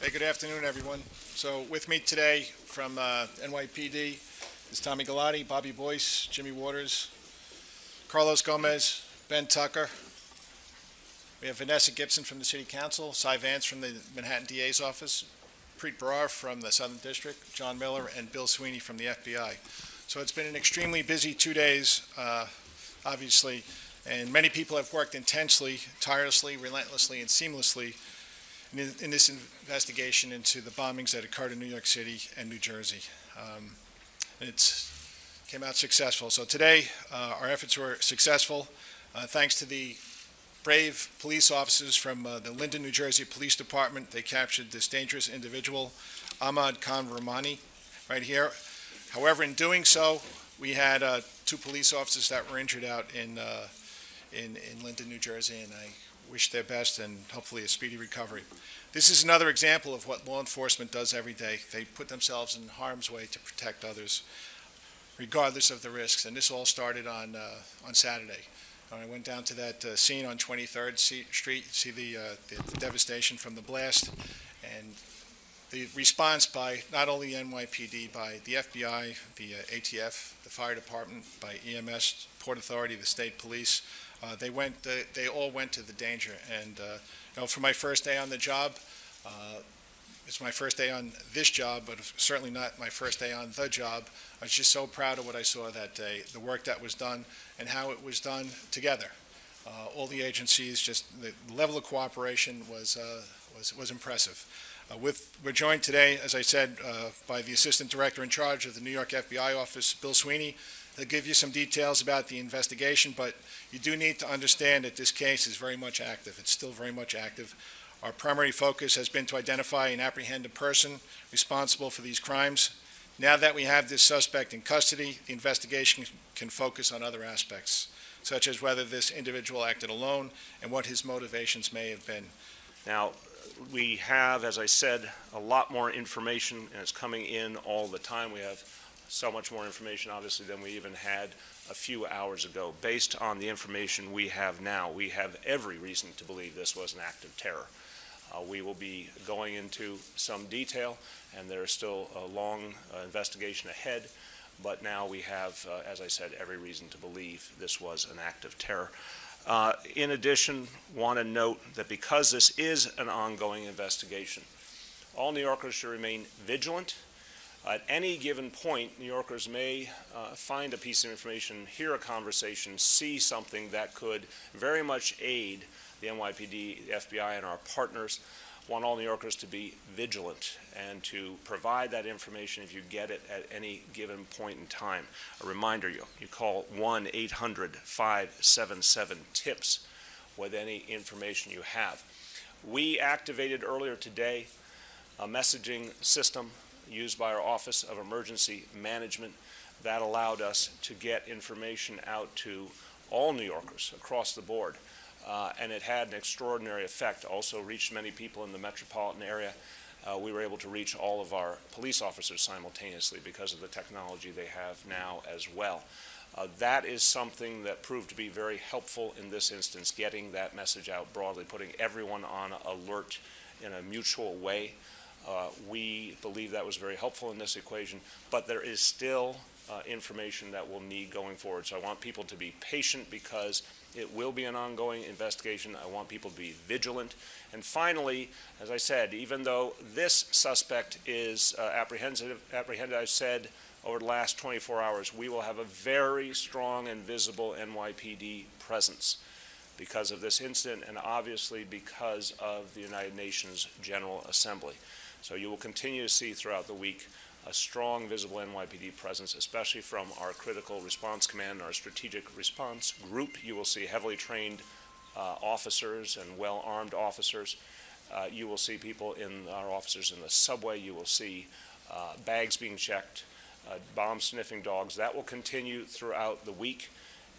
Hey, good afternoon, everyone. So with me today from NYPD is Tommy Galati, Bobby Boyce, Jimmy Waters, Carlos Gomez, Ben Tucker. We have Vanessa Gibson from the City Council, Cy Vance from the Manhattan DA's office, Preet Brar from the Southern District, John Miller, and Bill Sweeney from the FBI. So it's been an extremely busy 2 days, obviously, and many people have worked intensely, tirelessly, relentlessly, and seamlessly in this investigation into the bombings that occurred in New York City and New Jersey. It came out successful. So today, our efforts were successful thanks to the brave police officers from the Linden, New Jersey Police Department. They captured this dangerous individual, Ahmad Khan Rahmani, right here. However, in doing so, we had 2 police officers that were injured out in Linden, New Jersey, and I wish their best and hopefully a speedy recovery. This is another example of what law enforcement does every day. They put themselves in harm's way to protect others, regardless of the risks. And this all started on Saturday. I went down to that scene on 23rd Street, see the devastation from the blast, and the response by not only NYPD, by the FBI, the ATF, the fire department, by EMS, Port Authority, the state police. They all went to the danger. And for my first day on the job, it's my first day on this job, but certainly not my first day on the job. I was just so proud of what I saw that day, the work that was done, and how it was done together. All the agencies, just the level of cooperation was impressive. We're joined today, as I said, by the Assistant Director in charge of the New York FBI office, Bill Sweeney. They'll give you some details about the investigation, but you do need to understand that this case is very much active. It's still very much active. Our primary focus has been to identify and apprehend a person responsible for these crimes. Now that we have this suspect in custody, the investigation can focus on other aspects, such as whether this individual acted alone and what his motivations may have been. Now, we have, as I said, a lot more information, and it's coming in all the time. We have so much more information, obviously, than we even had a few hours ago. Based on the information we have now, we have every reason to believe this was an act of terror. We will be going into some detail, and there is still a long investigation ahead, but now we have, as I said, every reason to believe this was an act of terror. In addition, want to note that because this is an ongoing investigation, all New Yorkers should remain vigilant. At any given point, New Yorkers may find a piece of information, hear a conversation, see something that could very much aid the NYPD, the FBI, and our partners. Want all New Yorkers to be vigilant and to provide that information if you get it at any given point in time. A reminder, you call 1-800-577-TIPS with any information you have. We activated earlier today a messaging system used by our Office of Emergency Management that allowed us to get information out to all New Yorkers across the board. And it had an extraordinary effect. Also reached many people in the metropolitan area. We were able to reach all of our police officers simultaneously because of the technology they have now as well. That is something that proved to be very helpful in this instance, getting that message out broadly, putting everyone on alert in a mutual way. We believe that was very helpful in this equation, but there is still information that we'll need going forward. So I want people to be patient because it will be an ongoing investigation. I want people to be vigilant. And finally, as I said, even though this suspect is apprehended, I've said over the last 24 hours, we will have a very strong and visible NYPD presence because of this incident and obviously because of the United Nations General Assembly. So you will continue to see throughout the week a strong, visible NYPD presence, especially from our Critical Response Command, our Strategic Response Group. You will see heavily trained officers and well-armed officers. You will see people in our officers in the subway. You will see bags being checked, bomb-sniffing dogs. That will continue throughout the week,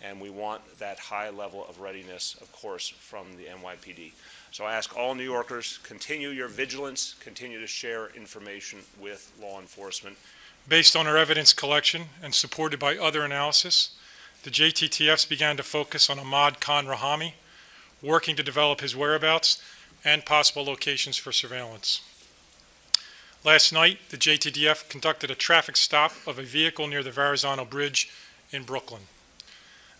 and we want that high level of readiness, of course, from the NYPD. So I ask all New Yorkers, continue your vigilance, continue to share information with law enforcement. Based on our evidence collection and supported by other analysis, the JTTFs began to focus on Ahmad Khan Rahmani, working to develop his whereabouts and possible locations for surveillance. Last night, the JTTF conducted a traffic stop of a vehicle near the Verrazano Bridge in Brooklyn.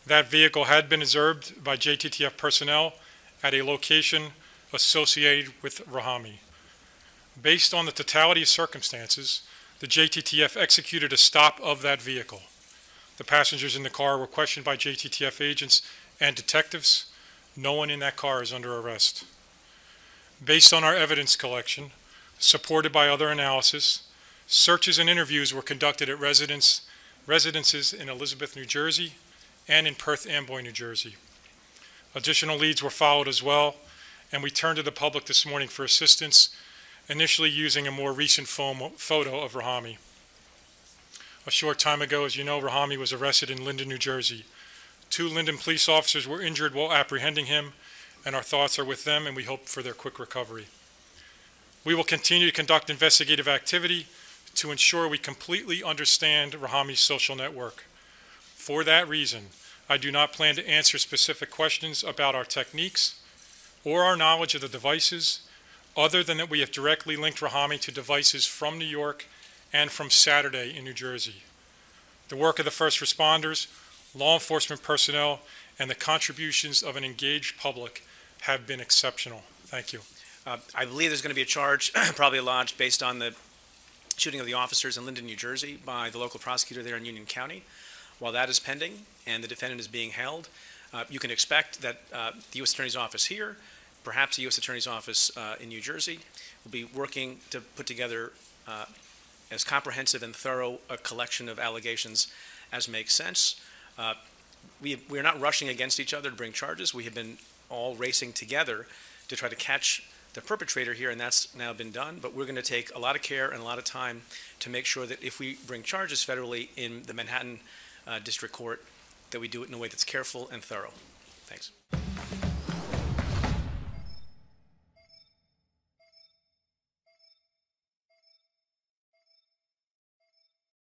That vehicle had been observed by JTTF personnel at a location associated with Rahami. Based on the totality of circumstances, the JTTF executed a stop of that vehicle. The passengers in the car were questioned by JTTF agents and detectives. No one in that car is under arrest. Based on our evidence collection, supported by other analysis, searches and interviews were conducted at residences in Elizabeth, New Jersey, and in Perth Amboy, New Jersey. Additional leads were followed as well, and we turned to the public this morning for assistance, initially using a more recent photo of Rahami. A short time ago, as you know, Rahami was arrested in Linden, New Jersey. 2 Linden police officers were injured while apprehending him, and our thoughts are with them, and we hope for their quick recovery. We will continue to conduct investigative activity to ensure we completely understand Rahami's social network. For that reason, I do not plan to answer specific questions about our techniques or our knowledge of the devices, other than that we have directly linked Rahami to devices from New York and from Saturday in New Jersey. The work of the first responders, law enforcement personnel, and the contributions of an engaged public have been exceptional. Thank you. I believe there's going to be a charge, probably lodged based on the shooting of the officers in Linden, New Jersey, by the local prosecutor there in Union County. While that is pending and the defendant is being held, you can expect that the U.S. Attorney's Office here, perhaps the U.S. Attorney's Office in New Jersey, will be working to put together as comprehensive and thorough a collection of allegations as makes sense. We are not rushing against each other to bring charges. We have been all racing together to try to catch the perpetrator here, and that's now been done. But we're going to take a lot of care and a lot of time to make sure that if we bring charges federally in the Manhattan District Court, that we do it in a way that's careful and thorough. Thanks.